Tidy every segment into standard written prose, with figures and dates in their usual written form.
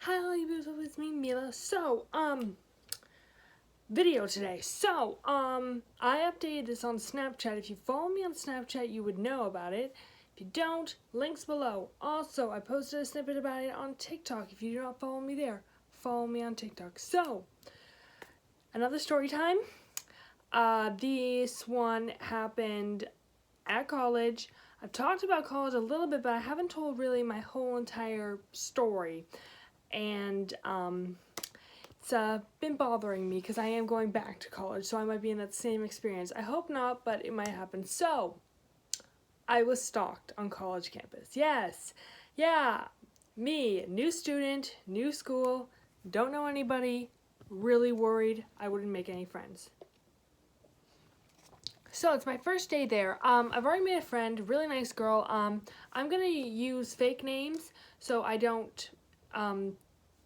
Hi, beautiful, it's me, Mila. Video today. I updated this on Snapchat. If you follow me on Snapchat, you would know about it. If you don't, links below. Also, I posted a snippet about it on TikTok. If you do not follow me there, follow me on TikTok. Another story time. This one happened at college. I've talked about college a little bit, but I haven't told really my whole entire story. And it's been bothering me because I am going back to college, so I might be in that same experience. I hope not, but it might happen. So, I was stalked on college campus. Yes, yeah, me, new student, new school, don't know anybody, really worried I wouldn't make any friends. So it's my first day there. I've already made a friend, really nice girl. I'm gonna use fake names so I don't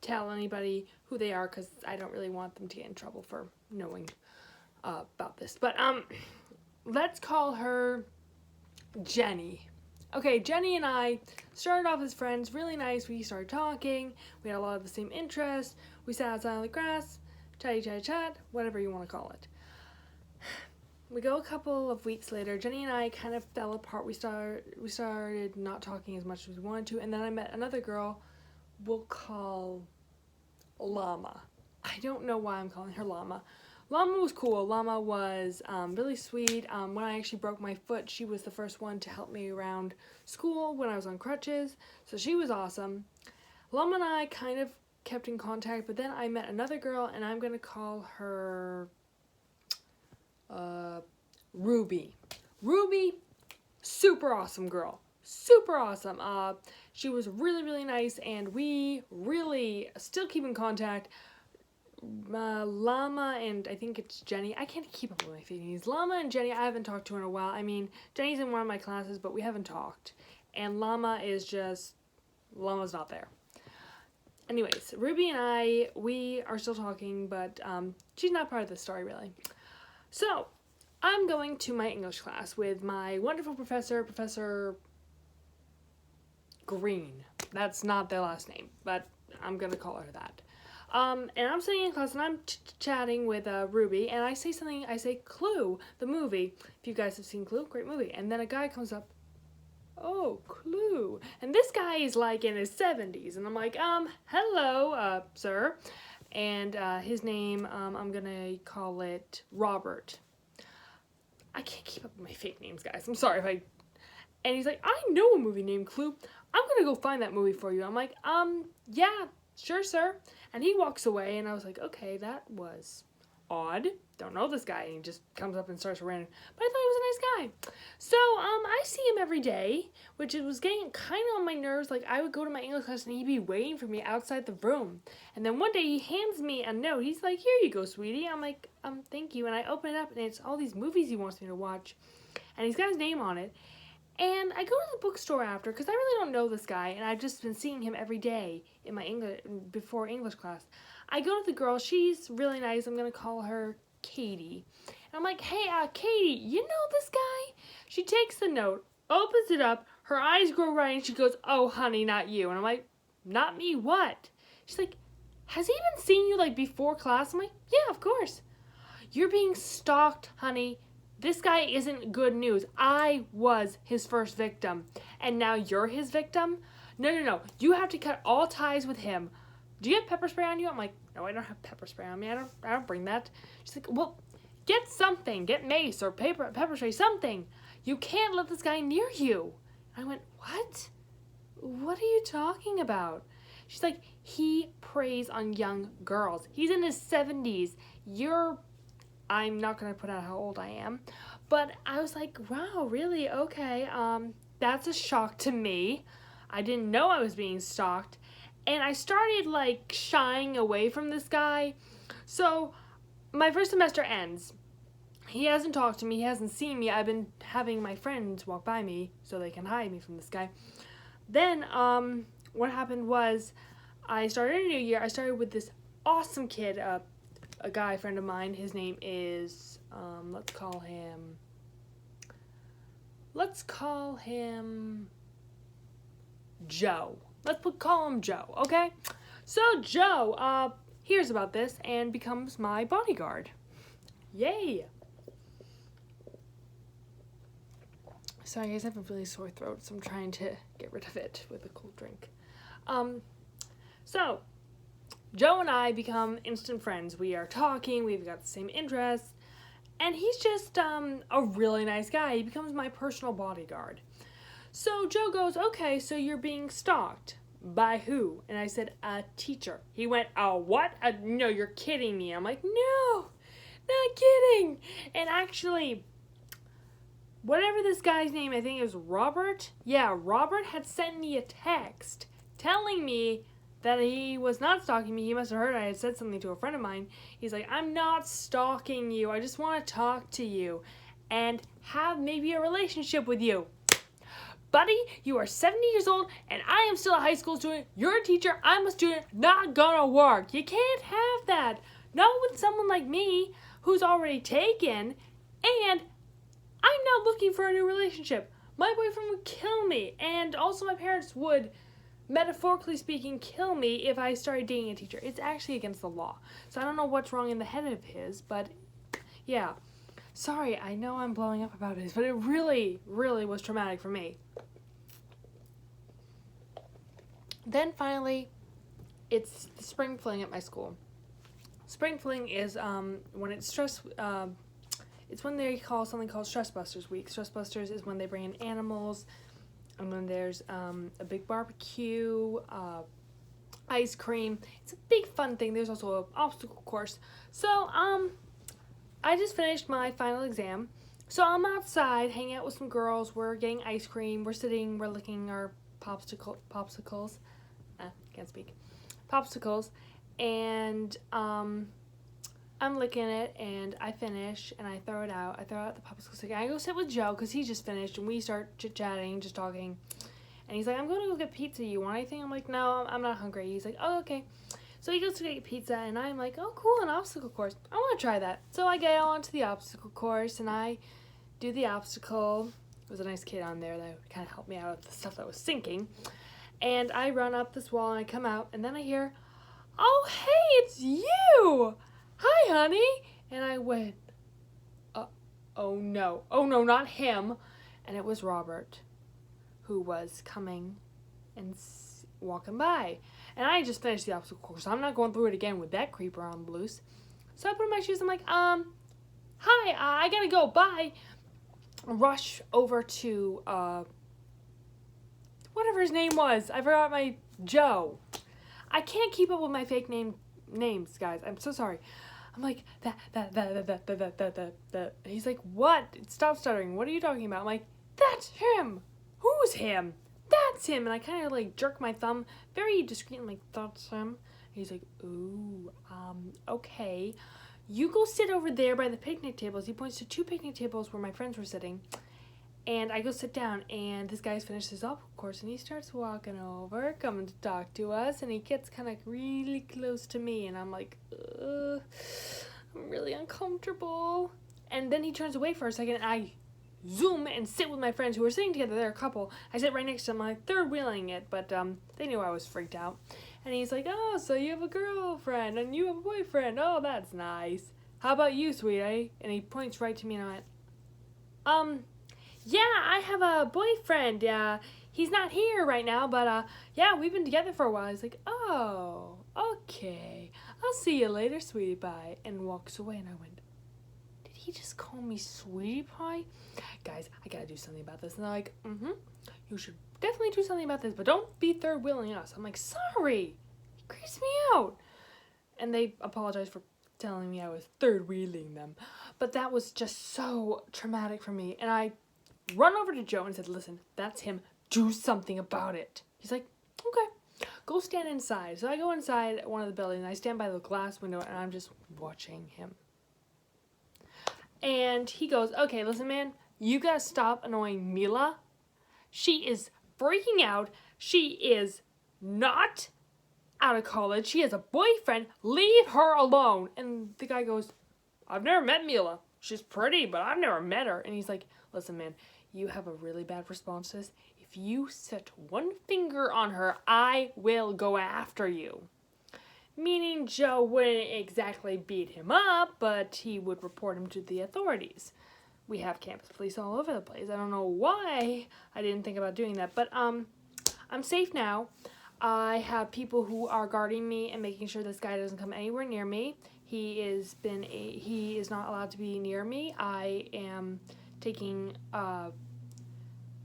tell anybody who they are because I don't really want them to get in trouble for knowing about this. But let's call her Jenny. Okay, Jenny and I started off as friends, really nice. We started talking. We had a lot of the same interests. We sat outside on the grass, chat, whatever you want to call it. We go a couple of weeks later. Jenny and I kind of fell apart. We started not talking as much as we wanted to, and then I met another girl we'll call Llama. I don't know why I'm calling her Llama. Llama was cool. Llama was really sweet. When I actually broke my foot, she was the first one to help me around school when I was on crutches, so she was awesome. Llama and I kind of kept in contact, but then I met another girl, and I'm going to call her Ruby. Ruby, super awesome girl. Super awesome. She was really, really nice, and we really still keep in contact. Llama and I think it's Jenny. I can't keep up with my feelings. Llama and Jenny, I haven't talked to in a while. I mean, Jenny's in one of my classes, but we haven't talked. And Llama's not there. Anyways, Ruby and I, we are still talking, but she's not part of the story, really. So, I'm going to my English class with my wonderful professor, Professor Green. That's not their last name, but I'm going to call her that. And I'm sitting in class and I'm chatting with Ruby, and I say something, I say Clue, the movie. If you guys have seen Clue, great movie. And then a guy comes up, oh, Clue. And this guy is like in his 70s, and I'm like, hello, sir. And his name, I'm gonna call it Robert. I can't keep up with my fake names, guys. I'm sorry if I... And he's like, I know a movie named Clue. I'm gonna go find that movie for you. I'm like, yeah, sure, sir. And he walks away, and I was like, okay, that was odd. Don't know this guy. And he just comes up and starts random. But I thought he was a nice guy. So, I see him every day, which it was getting kind of on my nerves. Like, I would go to my English class, and he'd be waiting for me outside the room. And then one day, he hands me a note. He's like, here you go, sweetie. I'm like, thank you. And I open it up, and it's all these movies he wants me to watch. And he's got his name on it. And I go to the bookstore after, because I really don't know this guy, and I've just been seeing him every day in my before English class. I go to the girl. She's really nice. I'm going to call her Katie. And I'm like, hey, Katie, you know this guy? She takes the note, opens it up, her eyes grow right, and she goes, oh, honey, not you. And I'm like, not me, what? She's like, has he even seen you, like, before class? I'm like, yeah, of course. You're being stalked, honey. This guy isn't good news. I was his first victim, and now you're his victim? No. You have to cut all ties with him. Do you have pepper spray on you? I'm like, no, I don't have pepper spray on me. I don't bring that. She's like, well, get something. Get mace or pepper spray, something. You can't let this guy near you. And I went, what? What are you talking about? She's like, he preys on young girls. He's in his 70s. I'm not going to put out how old I am, but I was like, wow, really? Okay, that's a shock to me. I didn't know I was being stalked, and I started, like, shying away from this guy. So, my first semester ends. He hasn't talked to me. He hasn't seen me. I've been having my friends walk by me so they can hide me from this guy. Then, what happened was I started a new year. I started with this awesome kid, a guy friend of mine. His name is, let's call him Joe. Call him Joe, okay? So Joe hears about this and becomes my bodyguard. Yay! Sorry guys, I have a really sore throat, so I'm trying to get rid of it with a cold drink. So Joe and I become instant friends. We are talking, we've got the same interests, and he's just a really nice guy. He becomes my personal bodyguard. So Joe goes, okay, so you're being stalked. By who? And I said, a teacher. He went, what? No, you're kidding me. I'm like, no, not kidding. And actually, whatever this guy's name, I think it was Robert. Yeah, Robert had sent me a text telling me that he was not stalking me. He must have heard I had said something to a friend of mine. He's like, I'm not stalking you. I just want to talk to you and have maybe a relationship with you. Buddy, you are 70 years old and I am still a high school student. You're a teacher. I'm a student. Not gonna work. You can't have that. Not with someone like me who's already taken, and I'm not looking for a new relationship. My boyfriend would kill me, and also my parents would, metaphorically speaking, kill me if I started dating a teacher. It's actually against the law. So I don't know what's wrong in the head of his, but yeah. Sorry, I know I'm blowing up about this, but it really, really was traumatic for me. Then finally, it's the spring fling at my school. Spring fling is when it's it's when they call something called Stress Busters Week. Stress Busters is when they bring in animals, and when there's a big barbecue, ice cream. It's a big fun thing. There's also an obstacle course. So I just finished my final exam. So I'm outside hanging out with some girls. We're getting ice cream. We're licking our popsicles. Can't speak. Popsicles. And I'm licking it, and I finish, and I throw it out. I throw out the popsicle stick. I go sit with Joe, because he just finished, and we start chit-chatting, just talking. And he's like, I'm going to go get pizza. You want anything? I'm like, no, I'm not hungry. He's like, oh, okay. So he goes to get pizza, and I'm like, oh, cool, an obstacle course. I want to try that. So I get onto the obstacle course, and I do the obstacle. There was a nice kid on there that would kind of help me out with the stuff that was sinking. And I run up this wall, and I come out, and then I hear, oh, hey, it's you! Hi, honey! And I went, oh, no, not him. And it was Robert, who was coming and walking by. And I just finished the obstacle course, so I'm not going through it again with that creeper on the loose. So I put on my shoes, I'm like, hi, I gotta go, bye. Rush over to, whatever his name was. I forgot my Joe. I can't keep up with my fake names, guys. I'm so sorry. I'm like, that. He's like, what? Stop stuttering. What are you talking about? I'm like, that's him. Who's him? That's him. And I kind of like jerk my thumb very discreetly, like, that's him. And he's like, ooh, okay. You go sit over there by the picnic tables. He points to 2 picnic tables where my friends were sitting. And I go sit down, and this guy's finished his obstacle course, and he starts walking over, coming to talk to us, and he gets kind of really close to me, and I'm like, I'm really uncomfortable. And then he turns away for a second, and I zoom and sit with my friends who were sitting together. They're a couple. I sit right next to them, like third wheeling it, but they knew I was freaked out. And he's like, oh, so you have a girlfriend, and you have a boyfriend. Oh, that's nice. How about you, sweetie? And he points right to me, and I went, yeah, I have a boyfriend. He's not here right now, but yeah, we've been together for a while. He's like, oh, okay. I'll see you later, sweetie pie. And walks away, and I went, did he just call me sweetie pie? Guys, I gotta do something about this. And they're like, you should definitely do something about this, but don't be third wheeling us. I'm like, sorry. He creeps me out. And they apologized for telling me I was third wheeling them. But that was just so traumatic for me. And I run over to Joe and said, listen, that's him. Do something about it. He's like, okay, go stand inside. So I go inside one of the buildings, and I stand by the glass window, and I'm just watching him. And he goes, okay, listen, man, you gotta stop annoying Mila. She is freaking out. She is not out of college. She has a boyfriend. Leave her alone. And the guy goes, I've never met Mila. She's pretty, but I've never met her. And he's like, listen, man, you have a really bad response to this. If you set one finger on her, I will go after you. meaning Joe wouldn't exactly beat him up, but he would report him to the authorities. We have campus police all over the place. I don't know why I didn't think about doing that, but I'm safe now. I have people who are guarding me and making sure this guy doesn't come anywhere near me. He is not allowed to be near me. I am taking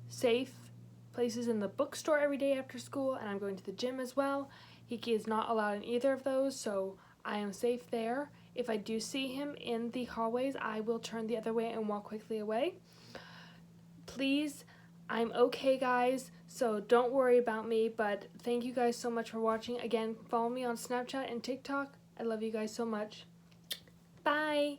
safe places in the bookstore every day after school, and I'm going to the gym as well. He is not allowed in either of those, so I am safe there. If I do see him in the hallways, I will turn the other way and walk quickly away. Please, I'm okay, guys, so don't worry about me, but thank you guys so much for watching. Again, follow me on Snapchat and TikTok. I love you guys so much. Bye!